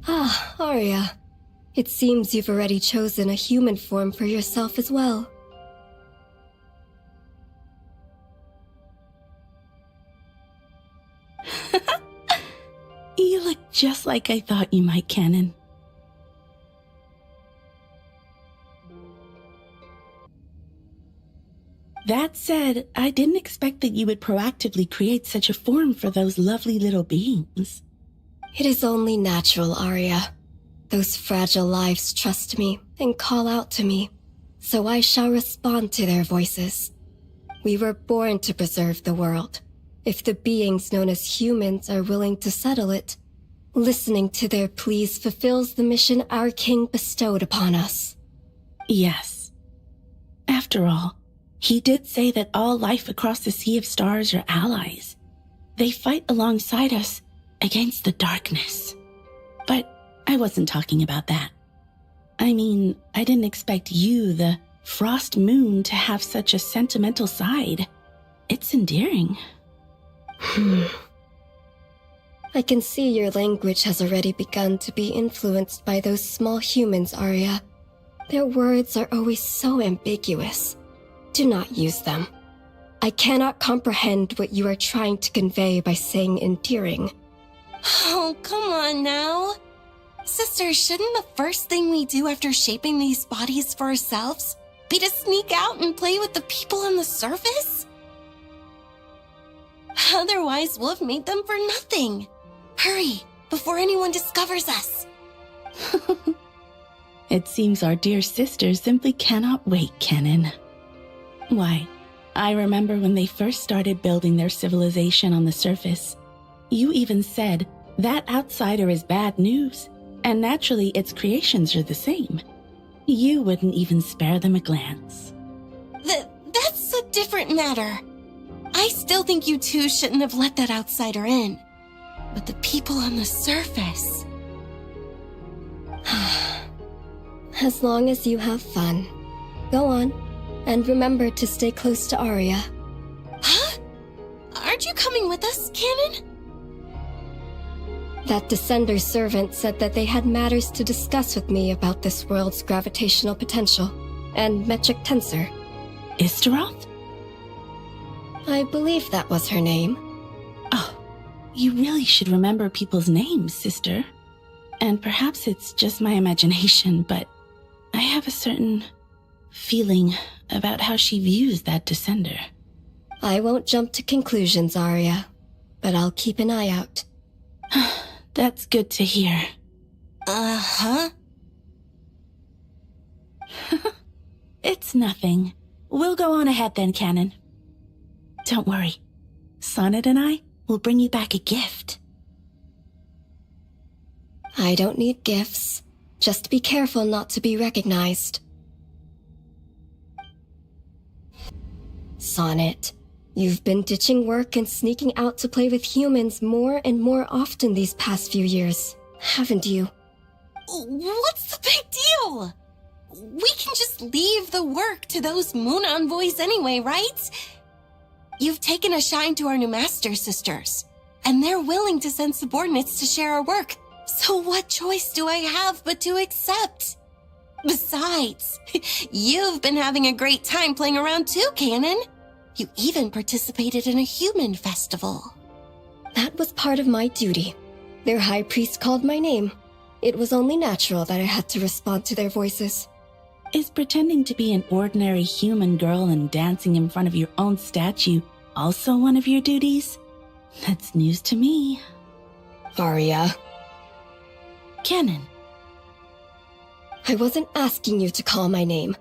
Ah, Arya. It seems you've already chosen a human form for yourself as well. You look just like I thought you might, Canon. That said, I didn't expect that you would proactively create such a form for those lovely little beings. It is only natural, Arya. Those fragile lives trust me and call out to me, so I shall respond to their voices. We were born to preserve the world. If the beings known as humans are willing to settle it, listening to their pleas fulfills the mission our king bestowed upon us. Yes. After all, he did say that all life across the Sea of Stars are allies. They fight alongside us against the darkness. But I wasn't talking about that. I mean, I didn't expect you, the Frost Moon, to have such a sentimental side. It's endearing. I can see your language has already begun to be influenced by those small humans, Arya. Their words are always so ambiguous. Do not use them. I cannot comprehend what you are trying to convey by saying endearing. Oh, come on now. Sister, shouldn't the first thing we do after shaping these bodies for ourselves be to sneak out and play with the people on the surface? Otherwise, we'll have made them for nothing. Hurry, before anyone discovers us. It seems our dear sister simply cannot wait, Canon. Why, I remember when they first started building their civilization on the surface. You even said, that outsider is bad news, and naturally its creations are the same. You wouldn't even spare them a glance. That's a different matter. I still think you two shouldn't have let that outsider in. But the people on the surface... As long as you have fun. Go on, and remember to stay close to Arya. Huh? Aren't you coming with us, Canon? That Descender servant said that they had matters to discuss with me about this world's gravitational potential and metric tensor. Istaroth? I believe that was her name. Oh, you really should remember people's names, sister. And perhaps it's just my imagination, but I have a certain feeling about how she views that Descender. I won't jump to conclusions, Arya, but I'll keep an eye out. That's good to hear. Uh-huh. It's nothing. We'll go on ahead then, Canon. Don't worry. Sonnet and I will bring you back a gift. I don't need gifts. Just be careful not to be recognized. Sonnet, you've been ditching work and sneaking out to play with humans more and more often these past few years, haven't you? What's the big deal? We can just leave the work to those moon envoys anyway, right? You've taken a shine to our new master sisters, and they're willing to send subordinates to share our work. So what choice do I have but to accept? Besides, you've been having a great time playing around too, Canon. You even participated in a human festival. That was part of my duty. Their high priest called my name. It was only natural that I had to respond to their voices. Is pretending to be an ordinary human girl and dancing in front of your own statue also one of your duties? That's news to me. Arya. Canon. I wasn't asking you to call my name.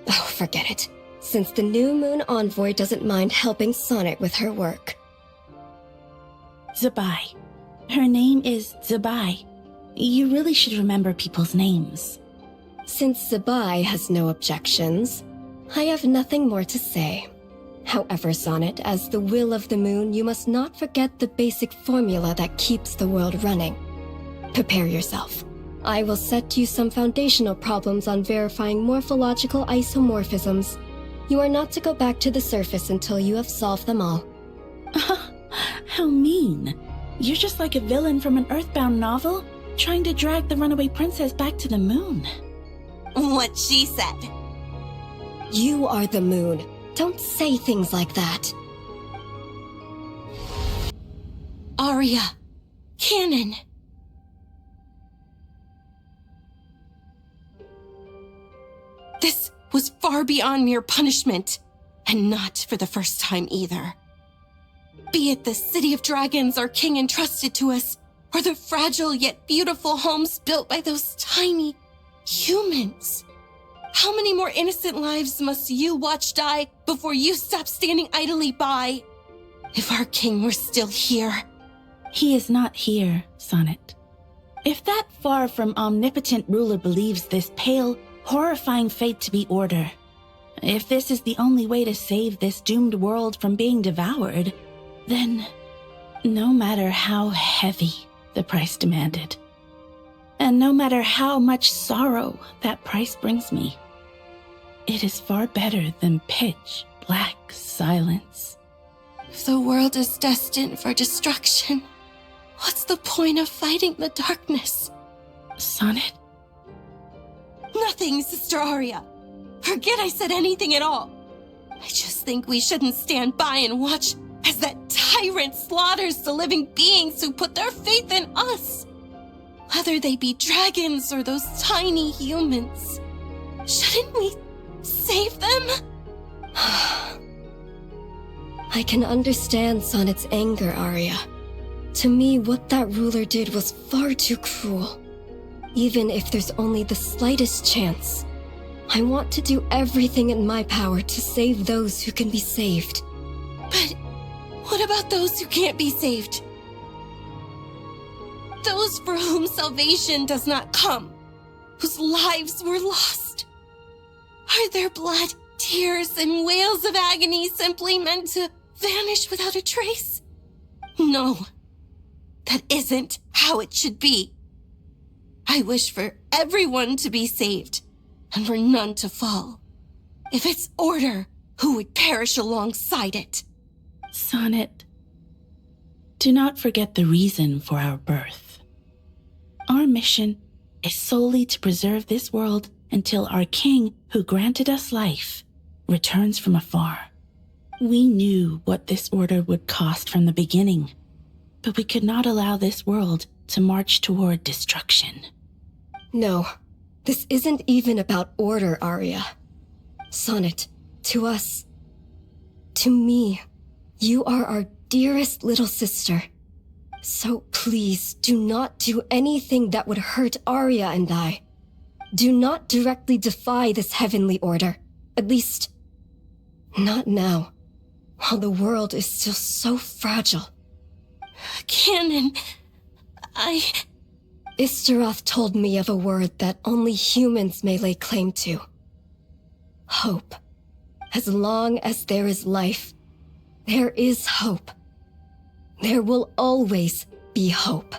Oh, forget it. Since the new moon envoy doesn't mind helping Sonnet with her work. Zabai. Her name is Zabai. You really should remember people's names. Since Zabai has no objections, I have nothing more to say. However, Sonnet, as the will of the moon, you must not forget the basic formula that keeps the world running. Prepare yourself. I will set you some foundational problems on verifying morphological isomorphisms. You are not to go back to the surface until you have solved them all. How mean. You're just like a villain from an Earthbound novel. trying to drag the runaway princess back to the moon. What she said. You are the moon. Don't say things like that. Arya. Canon. This was far beyond mere punishment, and not for the first time either. Be it the city of dragons our king entrusted to us, or the fragile yet beautiful homes built by those tiny humans. How many more innocent lives must you watch die before you stop standing idly by? If our king were still here. He is not here, Sonnet. If that far from omnipotent ruler believes this pale, horrifying fate to be order, if this is the only way to save this doomed world from being devoured, then no matter how heavy the price demanded, and no matter how much sorrow that price brings me, it is far better than pitch black silence. If the world is destined for destruction, what's the point of fighting the darkness? Sonnet? Nothing, Sister Arya. Forget I said anything at all. I just think we shouldn't stand by and watch as that tyrant slaughters the living beings who put their faith in us. Whether they be dragons or those tiny humans. Shouldn't we save them? I can understand Sonnet's anger, Arya. To me, what that ruler did was far too cruel. Even if there's only the slightest chance, I want to do everything in my power to save those who can be saved. But what about those who can't be saved? Those for whom salvation does not come, whose lives were lost. Are their blood, tears, and wails of agony simply meant to vanish without a trace? No, that isn't how it should be. I wish for everyone to be saved, and for none to fall. If it's order, who would perish alongside it? Sonnet, do not forget the reason for our birth. Our mission is solely to preserve this world until our king, who granted us life, returns from afar. We knew what this order would cost from the beginning, but we could not allow this world to march toward destruction. No, this isn't even about order, Arya. Sonnet, to us, to me, you are our dearest little sister. So please do not do anything that would hurt Arya and I. Do not directly defy this heavenly order. At least, not now, while the world is still so fragile. Canon, Istaroth told me of a word that only humans may lay claim to. Hope. As long as there is life, there is hope. There will always be hope.